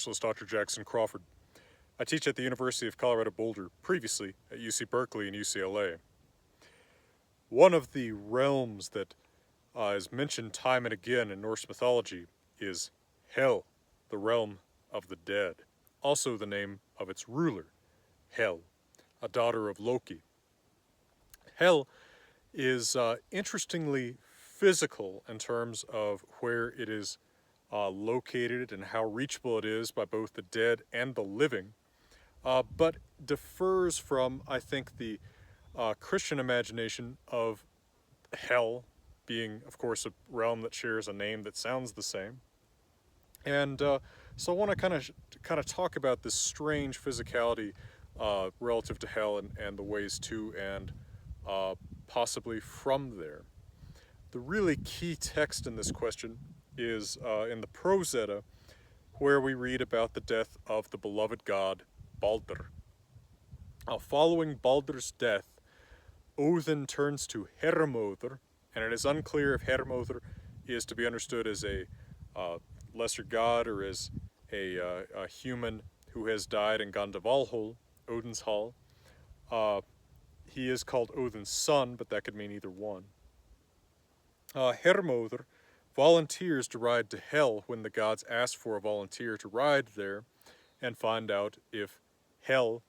Specialist Dr. Jackson Crawford. I teach at the University of Colorado Boulder, previously at UC Berkeley and UCLA. One of the realms that is mentioned time and again in Norse mythology is Hel, the realm of the dead, also the name of its ruler, Hel, a daughter of Loki. Hel is interestingly physical in terms of where it is located and how reachable it is by both the dead and the living, but differs from, I think, the Christian imagination of hell being, of course, a realm that shares a name that sounds the same. And so I want to kind of talk about this strange physicality relative to hell and the ways to and possibly from there. The really key text in this question is in the Prose Edda, where we read about the death of the beloved god Balder. Following Balder's death, Odin turns to Hermodr, and it is unclear if Hermodr is to be understood as a lesser god or as a human who has died and gone to Valhall, Odin's hall. He is called Odin's son, but that could mean either one. Hermodr volunteers to ride to Hel when the gods ask for a volunteer to ride there and find out if Hel,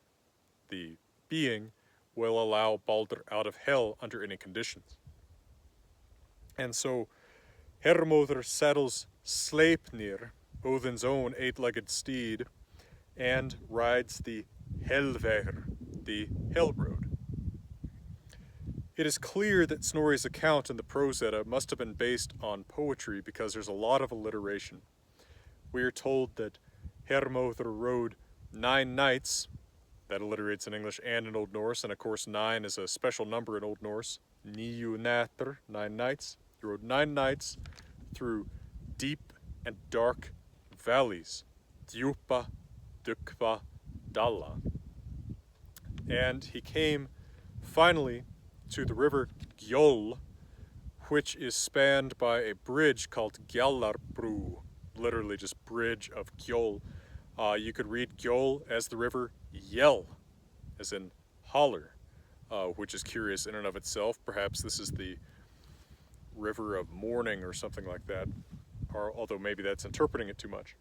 the being, will allow Balder out of Hel under any conditions. And so Hermodr saddles Sleipnir, Odin's own 8-legged steed, and rides the Helveigr, the Hell Road. It is clear that Snorri's account in the Prose Edda must have been based on poetry because there's a lot of alliteration. We are told that Hermodr rode 9 nights, that alliterates in English and in Old Norse, and of course 9 is a special number in Old Norse, Niu Natr, 9 nights. He rode 9 nights through deep and dark valleys, Djupa, Dukva, Dalla. And he came finally to the river Gjoll, which is spanned by a bridge called Gjallarbrú, literally just bridge of Gjoll. You could read Gjoll as the river Yell, as in holler, which is curious in and of itself. Perhaps this is the river of mourning or something like that, or although maybe that's interpreting it too much.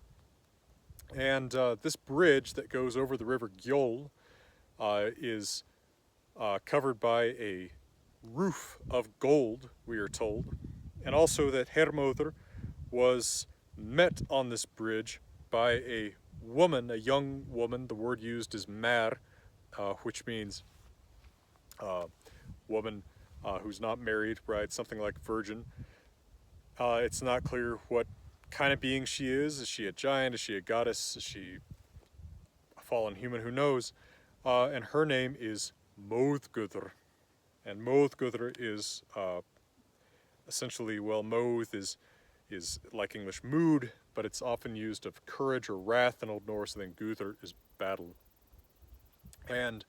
And this bridge that goes over the river Gjoll is covered by a roof of gold, we are told, and also that Hermodr was met on this bridge by a woman, a young woman. The word used is mar, which means woman who's not married, right? Something like virgin. It's not clear what kind of being she is. Is she a giant? Is she a goddess? Is she a fallen human? Who knows? And her name is Moðgudr. And Moðgudr is essentially, well, Moð is like English mood, but it's often used of courage or wrath in Old Norse, and then Gudr is battle. And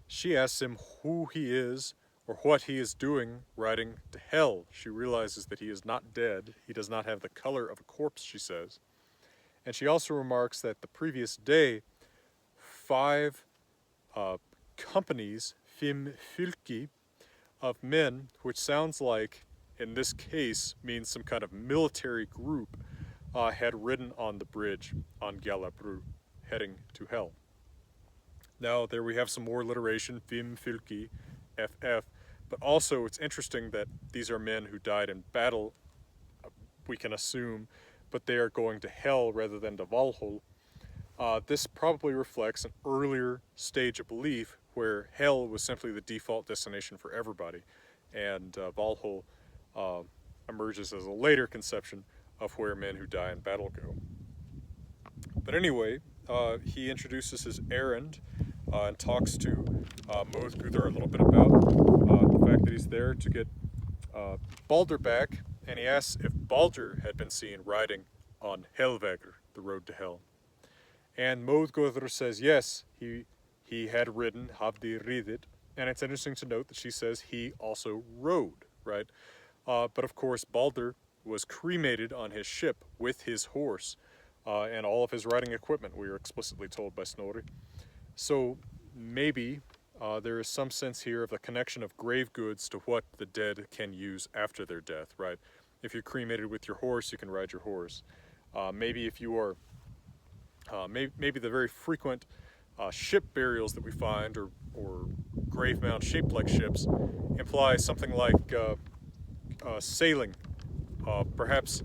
she asks him who he is or what he is doing riding to Hel. She realizes that he is not dead. He does not have the color of a corpse, she says. And she also remarks that the previous day, 5 companies, 5 fylki, of men, which sounds like, in this case, means some kind of military group, had ridden on the bridge on Gjallarbrú, heading to Hel. Now, there we have some more alliteration, 5 fylki, FF, but also it's interesting that these are men who died in battle, we can assume, but they are going to Hel rather than to Valhall. This probably reflects an earlier stage of belief where Hel was simply the default destination for everybody, and Valhall emerges as a later conception of where men who die in battle go. But anyway, he introduces his errand and talks to Moðgudr a little bit about the fact that he's there to get Balder back, and he asks if Balder had been seen riding on Helveigr, the road to Hel. And Moðgudr says yes, he had ridden, hafði ridið, and it's interesting to note that she says he also rode, right? But of course, Balder was cremated on his ship with his horse and all of his writing equipment, we are explicitly told by Snorri. So maybe there is some sense here of the connection of grave goods to what the dead can use after their death, right? If you're cremated with your horse, you can ride your horse. Maybe if you are, maybe the very frequent ship burials that we find, or grave mounds shaped like ships, imply something like sailing, perhaps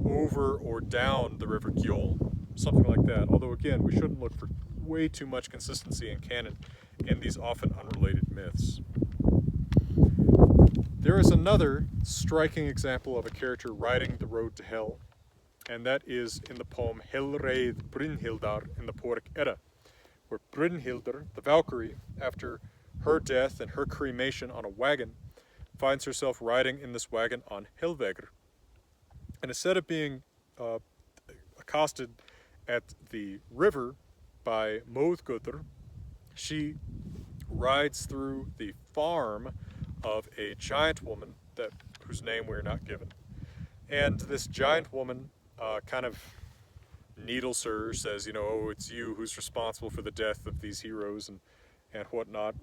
over or down the river Gjöll, something like that. Although again, we shouldn't look for way too much consistency in canon in these often unrelated myths. There is another striking example of a character riding the road to hell, and that is in the poem Helreið Brynhildar in the poetic Edda, where Brynhildr, the Valkyrie, after her death and her cremation on a wagon, finds herself riding in this wagon on Helvegr. And instead of being accosted at the river by Moðgötur, she rides through the farm of a giant woman whose name we're not given. And this giant woman kind of needles her, says, you know, oh, it's you who's responsible for the death of these heroes and whatnot.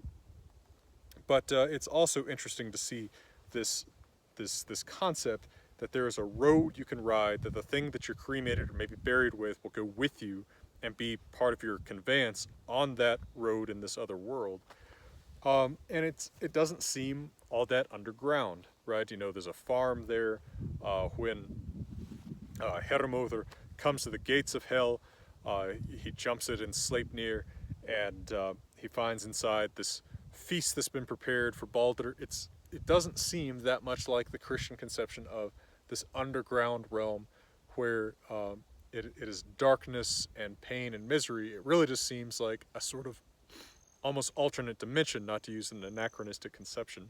But it's also interesting to see this concept that there is a road you can ride, that the thing that you're cremated or maybe buried with will go with you and be part of your conveyance on that road in this other world. And it doesn't seem all that underground, right? You know, there's a farm there. When Hermóður comes to the gates of hell, he jumps it in Sleipnir, and he finds inside this feast that's been prepared for Baldur. It doesn't seem that much like the Christian conception of this underground realm where it is darkness and pain and misery. It really just seems like a sort of almost alternate dimension, not to use an anachronistic conception.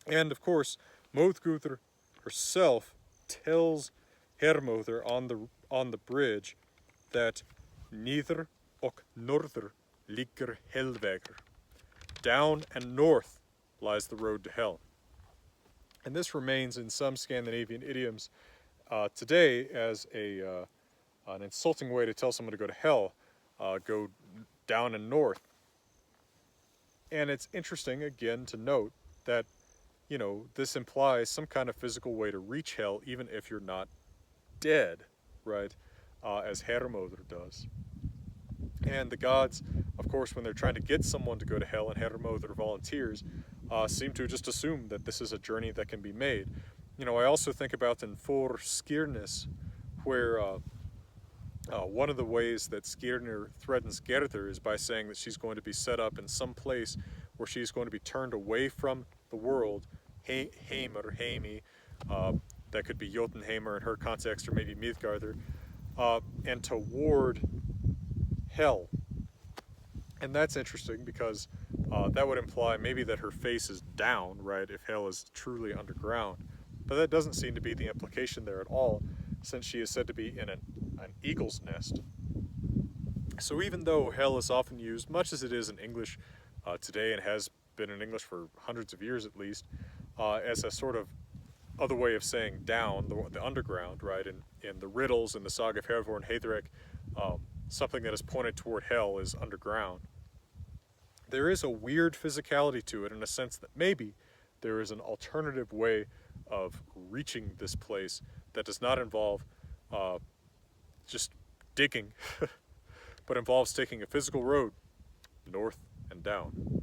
And of course, Moðgötur herself tells Hermóður on the bridge that Niður og norður liggur Helvegr. Down and north lies the road to hell. And this remains in some Scandinavian idioms today as an insulting way to tell someone to go to hell, go down and north. And it's interesting, again, to note that, you know, this implies some kind of physical way to reach hell, even if you're not dead, right, as Hermóður does. And the gods, of course, when they're trying to get someone to go to hell and Hermóður volunteers, seem to just assume that this is a journey that can be made. You know, I also think about in For Skirnis, where one of the ways that Skirnir threatens Gerður is by saying that she's going to be set up in some place where she's going to be turned away from the world, Heimur, Heimi, that could be Jotunheimur in her context, or maybe Midgardr, and toward hell. And that's interesting because that would imply maybe that her face is down, right, if hell is truly underground. But that doesn't seem to be the implication there at all, since she is said to be in an eagle's nest. So even though hell is often used, much as it is in English today, and has been in English for hundreds of years at least, as a sort of other way of saying down, the underground, right, in the riddles in the saga of Hervor and Haetheric, something that is pointed toward hell is underground. There is a weird physicality to it in a sense that maybe there is an alternative way of reaching this place that does not involve just digging, but involves taking a physical road north and down.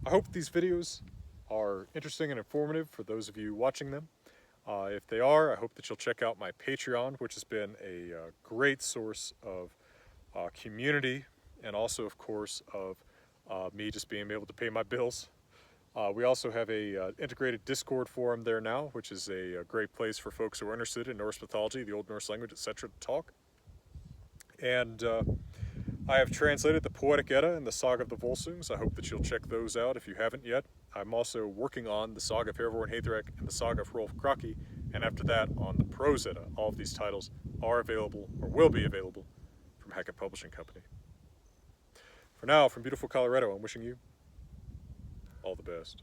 I hope these videos are interesting and informative for those of you watching them. If they are, I hope that you'll check out my Patreon, which has been a great source of community, and also, of course, of me just being able to pay my bills. We also have a integrated Discord forum there now, which is a great place for folks who are interested in Norse mythology, the Old Norse language, etc. to talk. And I have translated the Poetic Edda and the Saga of the Volsungs. I hope that you'll check those out if you haven't yet. I'm also working on the Saga of Hervor and Haetheric and the Saga of Hrolf Kraki, and after that on the Prose Edda. All of these titles are available, or will be available, from Hackett Publishing Company. For now, from beautiful Colorado, I'm wishing you all the best.